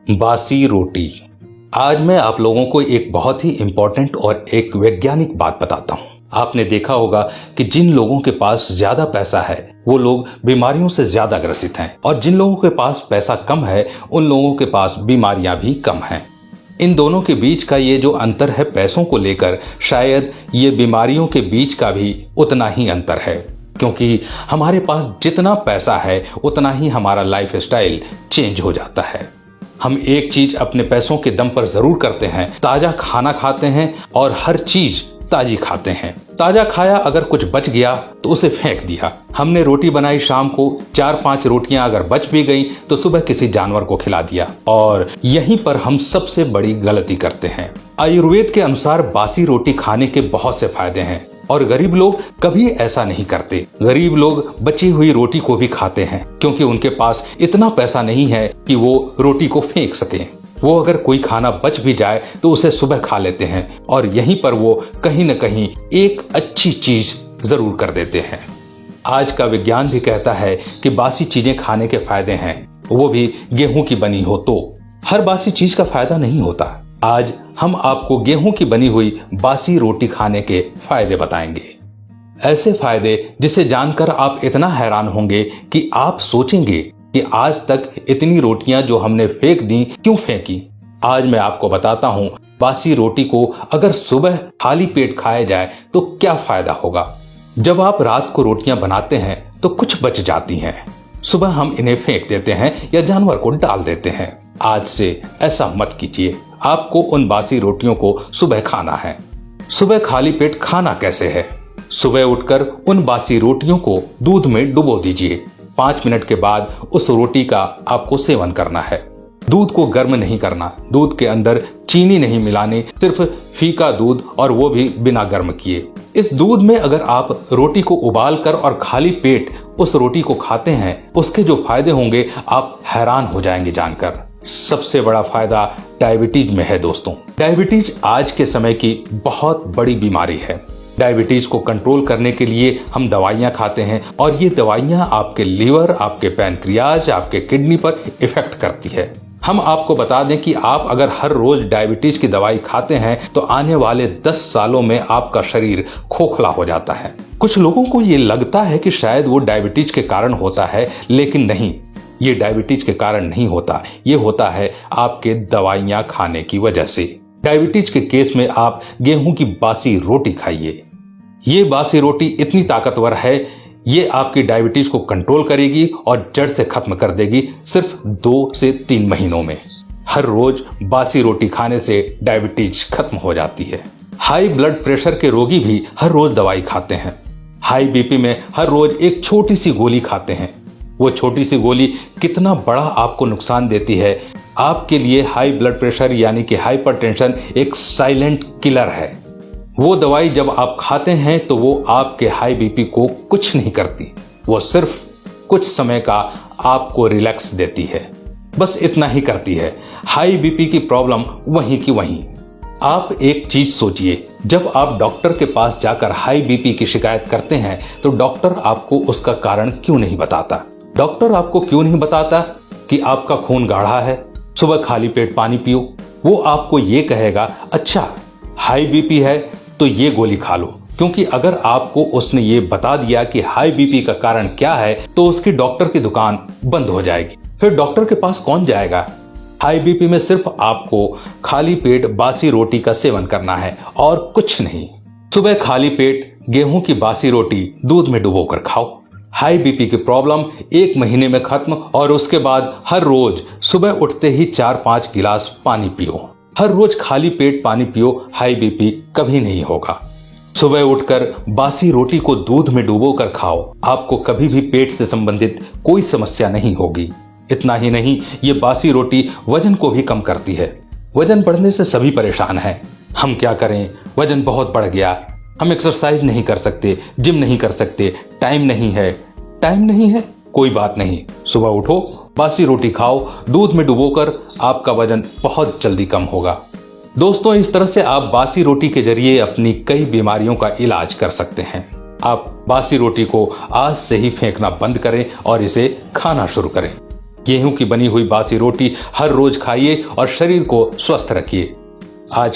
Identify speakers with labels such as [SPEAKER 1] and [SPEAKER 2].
[SPEAKER 1] बासी रोटी। आज मैं आप लोगों को एक बहुत ही इंपॉर्टेंट और एक वैज्ञानिक बात बताता हूँ। आपने देखा होगा कि जिन लोगों के पास ज्यादा पैसा है वो लोग बीमारियों से ज्यादा ग्रसित हैं और जिन लोगों के पास पैसा कम है उन लोगों के पास बीमारियां भी कम हैं। इन दोनों के बीच का ये जो अंतर है पैसों को लेकर, शायद ये बीमारियों के बीच का भी उतना ही अंतर है, क्योंकि हमारे पास जितना पैसा है उतना ही हमारा लाइफ स्टाइल चेंज हो जाता है। हम एक चीज अपने पैसों के दम पर जरूर करते हैं, ताजा खाना खाते हैं और हर चीज ताजी खाते हैं। ताजा खाया, अगर कुछ बच गया तो उसे फेंक दिया। हमने रोटी बनाई शाम को, 4-5 रोटियां अगर बच भी गई तो सुबह किसी जानवर को खिला दिया। और यहीं पर हम सबसे बड़ी गलती करते हैं। आयुर्वेद के अनुसार बासी रोटी खाने के बहुत से फायदे हैं और गरीब लोग कभी ऐसा नहीं करते। गरीब लोग बची हुई रोटी को भी खाते हैं क्योंकि उनके पास इतना पैसा नहीं है कि वो रोटी को फेंक सकें। वो अगर कोई खाना बच भी जाए तो उसे सुबह खा लेते हैं और यहीं पर वो कहीं न कहीं एक अच्छी चीज जरूर कर देते हैं। आज का विज्ञान भी कहता है कि बासी चीजें खाने के फायदे हैं, वो भी गेहूं की बनी हो तो। हर बासी चीज का फायदा नहीं होता। आज हम आपको गेहूं की बनी हुई बासी रोटी खाने के फायदे बताएंगे। ऐसे फायदे जिसे जानकर आप इतना हैरान होंगे कि आप सोचेंगे कि आज तक इतनी रोटियां जो हमने फेंक दी क्यों फेंकी। आज मैं आपको बताता हूं बासी रोटी को अगर सुबह खाली पेट खाया जाए तो क्या फायदा होगा। जब आप रात को रोटियां बनाते हैं तो कुछ बच जाती हैं, सुबह हम इन्हें फेंक देते हैं या जानवर को डाल देते हैं। आज से ऐसा मत कीजिए। आपको उन बासी रोटियों को सुबह खाना है। सुबह खाली पेट खाना कैसे है? सुबह उठकर उन बासी रोटियों को दूध में डुबो दीजिए। 5 मिनट के बाद उस रोटी का आपको सेवन करना है। दूध को गर्म नहीं करना, दूध के अंदर चीनी नहीं मिलानी, सिर्फ फीका दूध और वो भी बिना गर्म किए। इस दूध में अगर आप रोटी को उबाल कर और खाली पेट उस रोटी को खाते हैं, उसके जो फायदे होंगे आप हैरान हो जाएंगे जानकर। सबसे बड़ा फायदा डायबिटीज में है दोस्तों। डायबिटीज आज के समय की बहुत बड़ी बीमारी है। डायबिटीज को कंट्रोल करने के लिए हम दवाइयां खाते हैं और ये दवाइयां आपके लीवर, आपके पैनक्रियाज, आपके किडनी पर इफेक्ट करती है। हम आपको बता दें कि आप अगर हर रोज डायबिटीज की दवाई खाते हैं तो आने वाले 10 सालों में आपका शरीर खोखला हो जाता है। कुछ लोगों को ये लगता है कि शायद वो डायबिटीज के कारण होता है, लेकिन नहीं, ये डायबिटीज के कारण नहीं होता। ये होता है आपके दवाइयां खाने की वजह से। डायबिटीज के केस में आप गेहूं की बासी रोटी खाइए। ये बासी रोटी इतनी ताकतवर है, ये आपकी डायबिटीज को कंट्रोल करेगी और जड़ से खत्म कर देगी सिर्फ 2 से 3 महीनों में। हर रोज बासी रोटी खाने से डायबिटीज खत्म हो जाती है। हाई ब्लड प्रेशर के रोगी भी हर रोज दवाई खाते हैं। हाई बीपी में हर रोज एक छोटी सी गोली खाते हैं। वो छोटी सी गोली कितना बड़ा आपको नुकसान देती है। आपके लिए हाई ब्लड प्रेशर यानी कि हाइपरटेंशन एक साइलेंट किलर है। वो दवाई जब आप खाते हैं तो वो आपके हाई बीपी को कुछ नहीं करती, वो सिर्फ कुछ समय का आपको रिलैक्स देती है, बस इतना ही करती है। हाई बीपी की प्रॉब्लम वहीं की वहीं। आप एक चीज सोचिए, जब आप डॉक्टर के पास जाकर हाई बीपी की शिकायत करते हैं तो डॉक्टर आपको उसका कारण क्यों नहीं बताता? डॉक्टर आपको क्यों नहीं बताता कि आपका खून गाढ़ा है, सुबह खाली पेट पानी पियो? वो आपको ये कहेगा, अच्छा हाई बीपी है तो ये गोली खा लो, क्योंकि अगर आपको उसने ये बता दिया कि हाई बीपी का कारण क्या है तो उसकी डॉक्टर की दुकान बंद हो जाएगी। फिर डॉक्टर के पास कौन जाएगा? हाई बीपी में सिर्फ आपको खाली पेट बासी रोटी का सेवन करना है और कुछ नहीं। सुबह खाली पेट गेहूं की बासी रोटी दूध में डुबोकर खाओ। हाई बीपी की प्रॉब्लम 1 महीने में खत्म और उसके बाद हर रोज सुबह उठते ही 4-5 गिलास पानी पियो। हर रोज खाली पेट पानी पियो, हाई बीपी कभी नहीं होगा। सुबह उठकर बासी रोटी को दूध में डुबोकर खाओ, आपको कभी भी पेट से संबंधित कोई समस्या नहीं होगी। इतना ही नहीं, ये बासी रोटी वजन को भी कम करती है। वजन बढ़ने से सभी परेशान हैं। हम क्या करें, वजन बहुत बढ़ गया, हम एक्सरसाइज नहीं कर सकते, जिम नहीं कर सकते, टाइम नहीं है। टाइम नहीं है, कोई बात नहीं, सुबह उठो, बासी रोटी खाओ, दूध में डुबोकर, आपका वजन बहुत जल्दी कम होगा। दोस्तों, इस तरह से आप बासी रोटी के जरिए अपनी कई बीमारियों का इलाज कर सकते हैं। आप बासी रोटी को आज से ही फेंकना बंद करें और इसे खाना शुरू करें। गेहूं की बनी हुई बासी रोटी हर रोज खाइए और शरीर को स्वस्थ रखिए। आज